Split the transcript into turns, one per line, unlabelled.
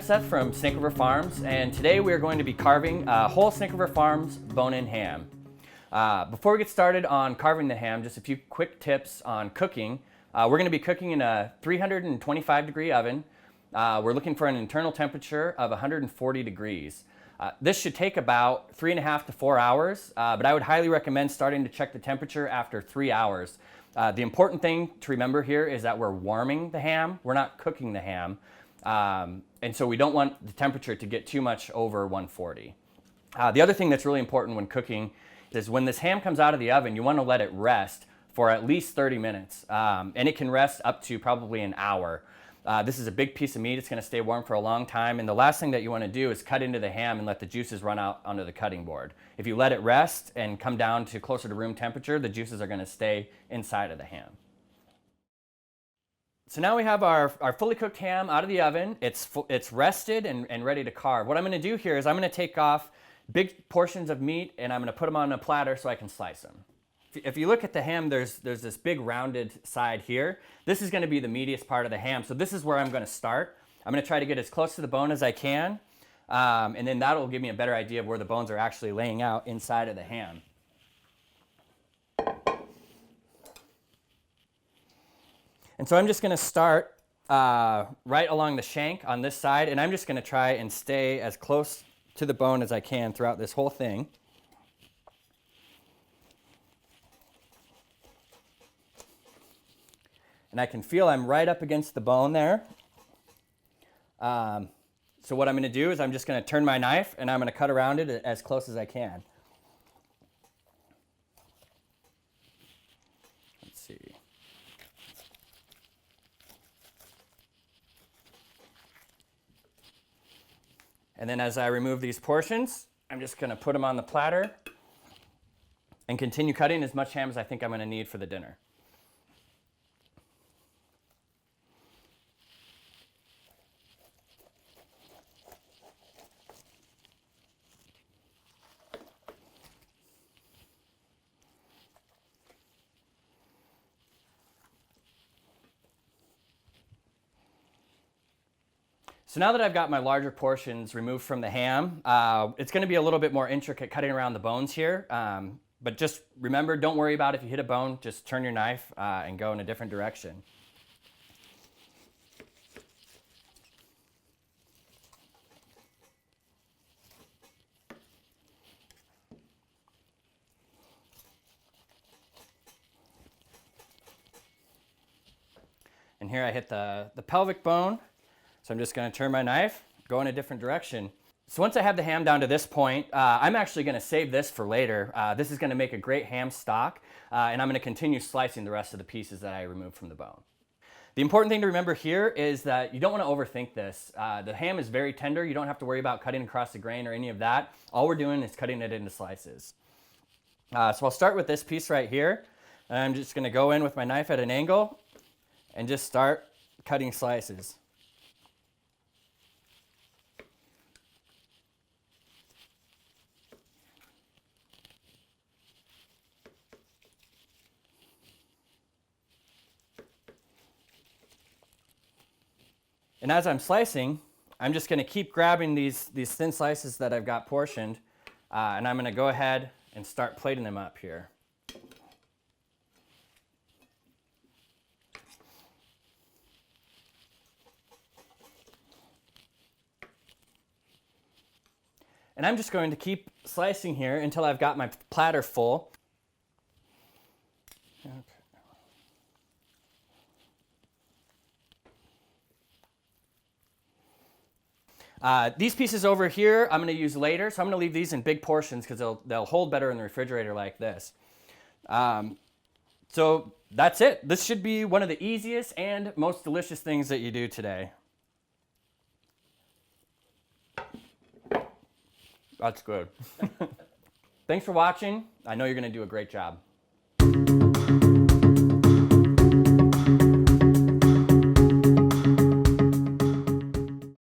Seth from Snake River Farms, and today we are going to be carving a whole Snake River Farms bone-in ham. Before we get started on carving the ham, just a few quick tips on cooking. We're going to be cooking in a 325 degree oven. We're looking for an internal temperature of 140 degrees. This should take about 3.5 to 4 hours, but I would highly recommend starting to check the temperature after 3 hours. The important thing to remember here is that we're warming the ham, we're not cooking the ham. And so we don't want the temperature to get too much over 140. The other thing that's really important when cooking is when this ham comes out of the oven, you want to let it rest for at least 30 minutes. And it can rest up to probably an hour. This is a big piece of meat. It's going to stay warm for a long time. And the last thing that you want to do is cut into the ham and let the juices run out onto the cutting board. If you let it rest and come down to closer to room temperature, the juices are going to stay inside of the ham. So now we have our fully cooked ham out of the oven. It's rested and ready to carve. What I'm going to do here is I'm going to take off big portions of meat and I'm going to put them on a platter so I can slice them. If you look at the ham, there's this big rounded side here. This is going to be the meatiest part of the ham. So this is where I'm going to start. I'm going to try to get as close to the bone as I can. And then that'll give me a better idea of where the bones are actually laying out inside of the ham. And so I'm just going to start right along the shank on this side, and I'm just going to try and stay as close to the bone as I can throughout this whole thing. And I can feel I'm right up against the bone there. So what I'm going to do is I'm just going to turn my knife and I'm going to cut around it as close as I can. Let's see. And then as I remove these portions, I'm just going to put them on the platter and continue cutting as much ham as I think I'm going to need for the dinner. So now that I've got my larger portions removed from the ham, it's going to be a little bit more intricate cutting around the bones here. But just remember, don't worry about if you hit a bone, just turn your knife and go in a different direction. And here I hit the pelvic bone. So I'm just going to turn my knife, go in a different direction. So once I have the ham down to this point, I'm actually going to save this for later. This is going to make a great ham stock, and I'm going to continue slicing the rest of the pieces that I removed from the bone. The important thing to remember here is that you don't want to overthink this. The ham is very tender. You don't have to worry about cutting across the grain or any of that. All we're doing is cutting it into slices. So I'll start with this piece right here. And I'm just going to go in with my knife at an angle and just start cutting slices. And as I'm slicing, I'm just going to keep grabbing these thin slices that I've got portioned, and I'm going to go ahead and start plating them up here. And I'm just going to keep slicing here until I've got my platter full. Okay. These pieces over here I'm going to use later, so I'm going to leave these in big portions because they'll hold better in the refrigerator like this. So that's it. This should be one of the easiest and most delicious things that you do today. That's good. Thanks for watching. I know you're going to do a great job.